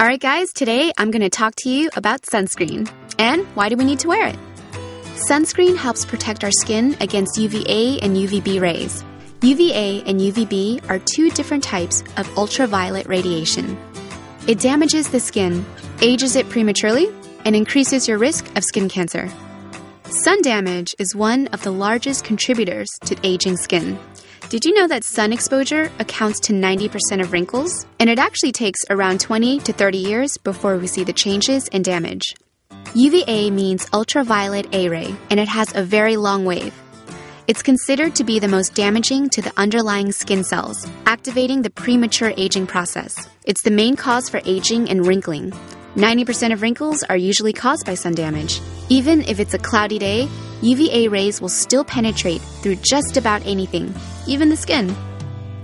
Alright guys, today I'm going to talk to you about sunscreen. And why do we need to wear it? Sunscreen helps protect our skin against UVA and UVB rays. UVA and UVB are two different types of ultraviolet radiation. It damages the skin, ages it prematurely, and increases your risk of skin cancer. Sun damage is one of the largest contributors to aging skin. Did you know that sun exposure accounts to 90% of wrinkles? And it actually takes around 20 to 30 years before we see the changes and damage. UVA means ultraviolet A ray, and it has a very long wave. It's considered to be the most damaging to the underlying skin cells, activating the premature aging process. It's the main cause for aging and wrinkling. 90% of wrinkles are usually caused by sun damage. Even if it's a cloudy day, UVA rays will still penetrate through just about anything, even the skin.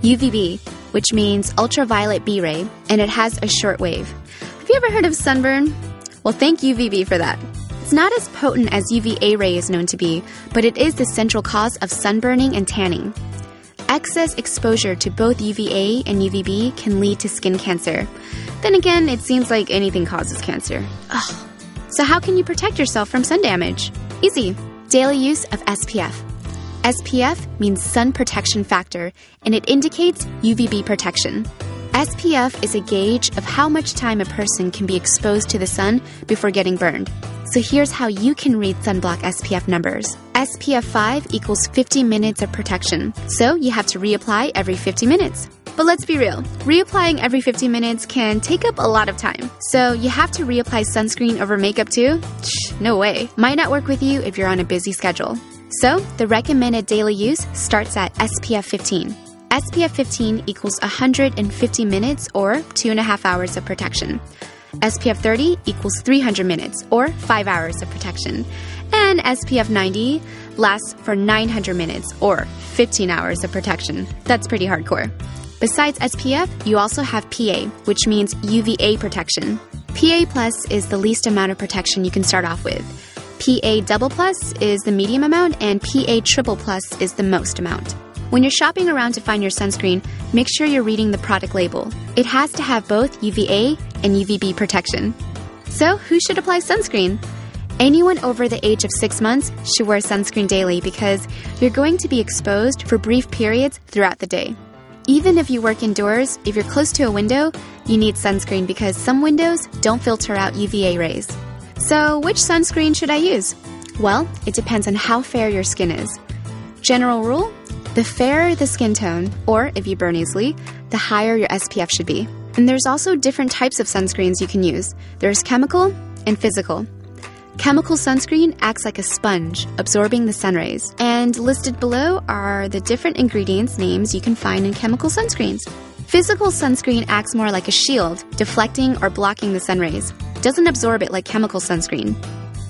UVB, which means ultraviolet B ray, and it has a short wave. Have you ever heard of sunburn? Well, thank UVB for that. It's not as potent as UVA ray is known to be, but it is the central cause of sunburning and tanning. Excess exposure to both UVA and UVB can lead to skin cancer. Then again, it seems like anything causes cancer. Ugh. So how can you protect yourself from sun damage? Easy. Daily use of SPF. SPF means sun protection factor, and it indicates UVB protection. SPF is a gauge of how much time a person can be exposed to the sun before getting burned. So here's how you can read sunblock SPF numbers. SPF 5 equals 50 minutes of protection, so you have to reapply every 50 minutes. But let's be real, reapplying every 50 minutes can take up a lot of time. So you have to reapply sunscreen over makeup too? No way. Might not work with you if you're on a busy schedule. So the recommended daily use starts at SPF 15. SPF 15 equals 150 minutes or 2.5 hours of protection. SPF 30 equals 300 minutes or 5 hours of protection. And SPF 90 lasts for 900 minutes or 15 hours of protection. That's pretty hardcore. Besides SPF, you also have PA, which means UVA protection. PA plus is the least amount of protection you can start off with. PA double plus is the medium amount, and PA triple plus is the most amount. When you're shopping around to find your sunscreen, make sure you're reading the product label. It has to have both UVA and UVB protection. So, who should apply sunscreen? Anyone over the age of 6 months should wear sunscreen daily because you're going to be exposed for brief periods throughout the day. Even if you work indoors, if you're close to a window, you need sunscreen because some windows don't filter out UVA rays. So, which sunscreen should I use? Well, it depends on how fair your skin is. General rule, the fairer the skin tone, or if you burn easily, the higher your SPF should be. And there's also different types of sunscreens you can use. There's chemical and physical. Chemical sunscreen acts like a sponge, absorbing the sun rays. And listed below are the different ingredients names you can find in chemical sunscreens. Physical sunscreen acts more like a shield, deflecting or blocking the sun rays. It doesn't absorb it like chemical sunscreen.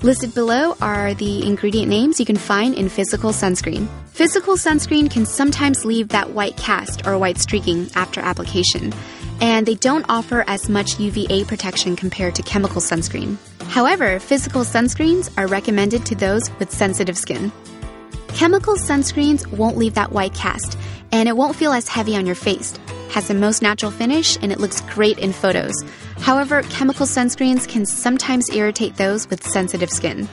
Listed below are the ingredient names you can find in physical sunscreen. Physical sunscreen can sometimes leave that white cast or white streaking after application, and they don't offer as much UVA protection compared to chemical sunscreen. However, physical sunscreens are recommended to those with sensitive skin. Chemical sunscreens won't leave that white cast, and it won't feel as heavy on your face. It has the most natural finish, and it looks great in photos. However, chemical sunscreens can sometimes irritate those with sensitive skin.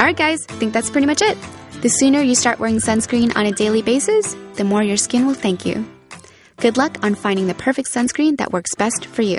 Alright guys, I think that's pretty much it. The sooner you start wearing sunscreen on a daily basis, the more your skin will thank you. Good luck on finding the perfect sunscreen that works best for you.